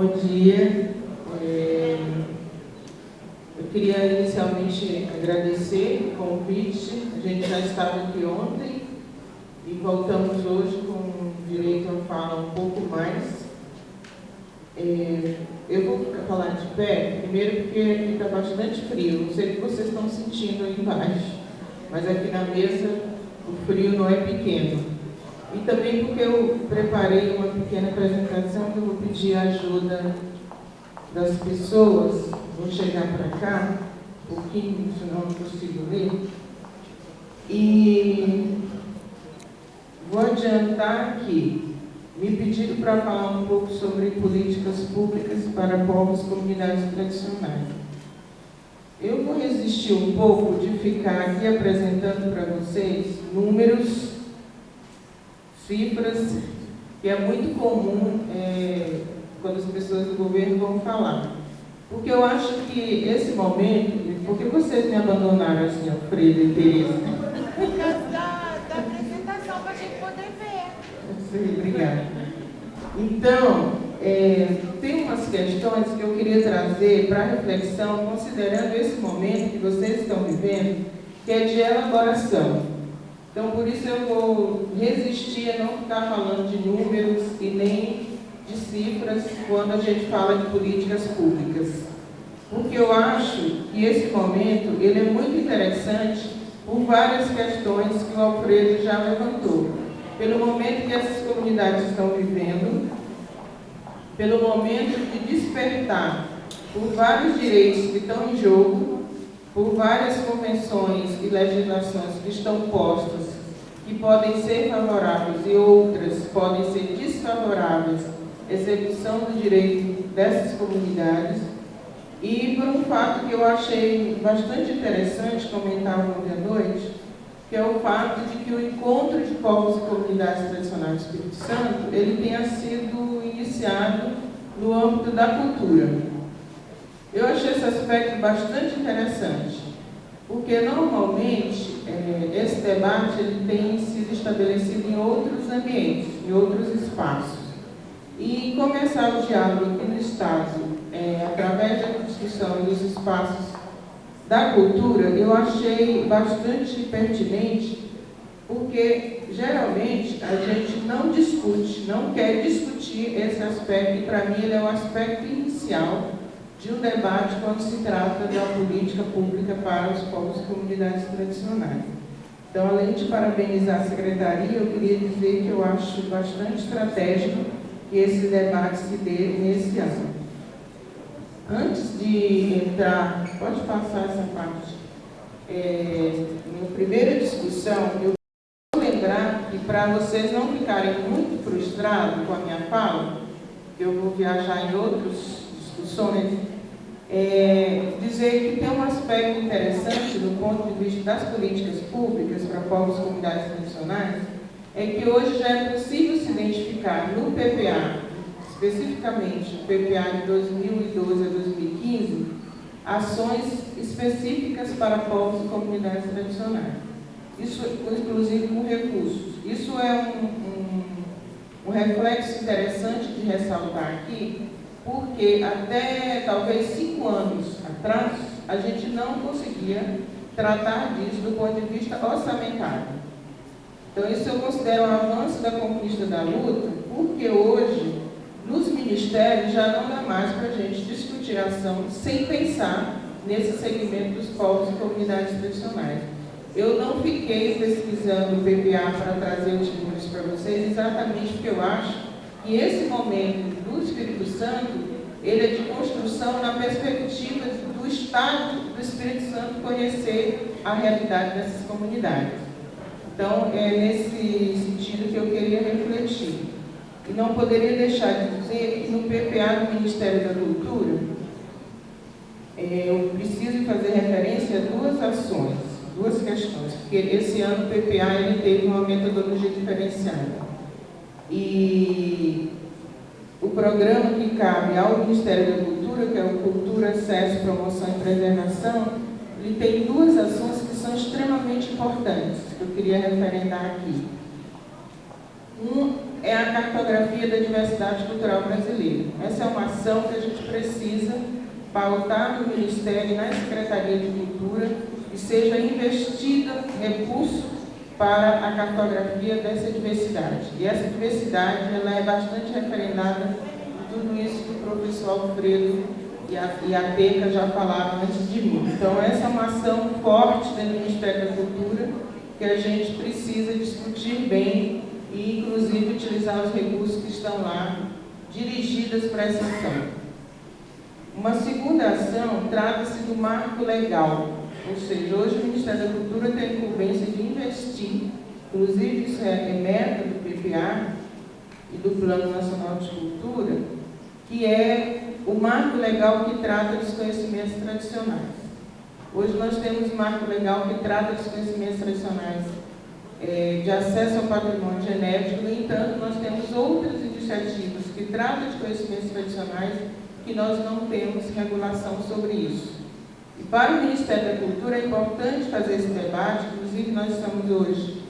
Bom dia. Eu queria inicialmente agradecer o convite. A gente já estava aqui ontem e voltamos hoje com direito a falar um pouco mais. Eu vou falar de pé, primeiro porque aqui está bastante frio. Não sei o que vocês estão sentindo aí embaixo, mas aqui na mesa o frio não é pequeno. E também porque eu preparei uma pequena apresentação que eu vou pedir a ajuda das pessoas. Vou chegar para cá um pouquinho, senão não consigo ler. E vou adiantar que me pediram para falar um pouco sobre políticas públicas para povos e comunidades tradicionais. Eu vou resistir um pouco de ficar aqui apresentando para vocês números, cifras, que é muito comum quando as pessoas do governo vão falar. Porque eu acho que esse momento, porque vocês me abandonaram assim, Alfredo e Tereza? Por causa da apresentação, para a gente poder ver. Sim, obrigada. Então, tem umas questões que eu queria trazer para reflexão, considerando esse momento que vocês estão vivendo, que é de elaboração. Então, por isso eu vou resistir a não ficar falando de números e nem de cifras quando a gente fala de políticas públicas. Porque eu acho que esse momento ele é muito interessante por várias questões que o Alfredo já levantou. Pelo momento que essas comunidades estão vivendo, pelo momento de despertar por vários direitos que estão em jogo, por várias convenções e legislações que estão postas, que podem ser favoráveis e outras podem ser desfavoráveis à execução do direito dessas comunidades, e por um fato que eu achei bastante interessante comentar ontem à noite, que é o fato de que o encontro de povos e comunidades tradicionais do Espírito Santo, ele tenha sido iniciado no âmbito da cultura. Eu achei esse aspecto bastante interessante, porque normalmente esse debate ele tem sido estabelecido em outros ambientes, em outros espaços. E começar o diálogo aqui no Estado, através da discussão e dos espaços da cultura, eu achei bastante pertinente, porque geralmente a gente não discute, não quer discutir esse aspecto, e para mim ele é o aspecto inicial de um debate quando se trata da política pública para os povos e comunidades tradicionais. Então, além de parabenizar a Secretaria, eu queria dizer que eu acho bastante estratégico que esse debate se dê nesse ano. Antes de entrar, pode passar essa parte, na primeira discussão, eu vou lembrar que para vocês não ficarem muito frustrados com a minha fala, que eu vou viajar em outras discussões, dizer que tem um aspecto interessante do ponto de vista das políticas públicas para povos e comunidades tradicionais, é que hoje já é possível se identificar no PPA, especificamente no PPA de 2012 a 2015, ações específicas para povos e comunidades tradicionais. Isso, inclusive, com recursos. Isso é um reflexo interessante de ressaltar aqui, porque até talvez 5 anos atrás, a gente não conseguia tratar disso do ponto de vista orçamentário. Então, isso eu considero um avanço da conquista da luta, porque hoje, nos ministérios, já não dá mais para a gente discutir a ação sem pensar nesse segmento dos povos e comunidades tradicionais. Eu não fiquei pesquisando o PPA para trazer os números para vocês, exatamente porque eu acho que esse momento do Espírito Santo, ele é de construção na perspectiva do Estado do Espírito Santo conhecer a realidade dessas comunidades. Então, é nesse sentido que eu queria refletir. E não poderia deixar de dizer que no PPA do Ministério da Cultura, eu preciso fazer referência a duas ações, duas questões, porque esse ano o PPA ele teve uma metodologia diferenciada. E o programa que cabe ao Ministério da Cultura, que é o Cultura, Acesso, Promoção e Preservação, ele tem duas ações que são extremamente importantes, que eu queria referendar aqui. é a cartografia da diversidade cultural brasileira. Essa é uma ação que a gente precisa pautar no Ministério e na Secretaria de Cultura e seja investida recurso para a cartografia dessa diversidade. E essa diversidade ela é bastante referendada em tudo isso que o professor Alfredo e a Teca já falaram antes de mim. Então, essa é uma ação forte do Ministério da Cultura que a gente precisa discutir bem e, inclusive, utilizar os recursos que estão lá dirigidas para essa ação. Uma segunda ação trata-se do marco legal, ou seja, hoje o Ministério da Cultura tem a incumbência de investir, inclusive isso é meta do PPA e do Plano Nacional de Cultura, que é o marco legal que trata dos conhecimentos tradicionais. Hoje nós temos um marco legal que trata dos conhecimentos tradicionais de acesso ao patrimônio genético, no entanto, nós temos outras iniciativas que tratam de conhecimentos tradicionais que nós não temos regulação sobre isso. E para o Ministério da Cultura é importante fazer esse debate, inclusive nós estamos hoje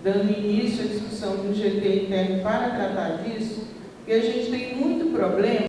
dando início à discussão do GT interno para tratar disso, porque a gente tem muito problema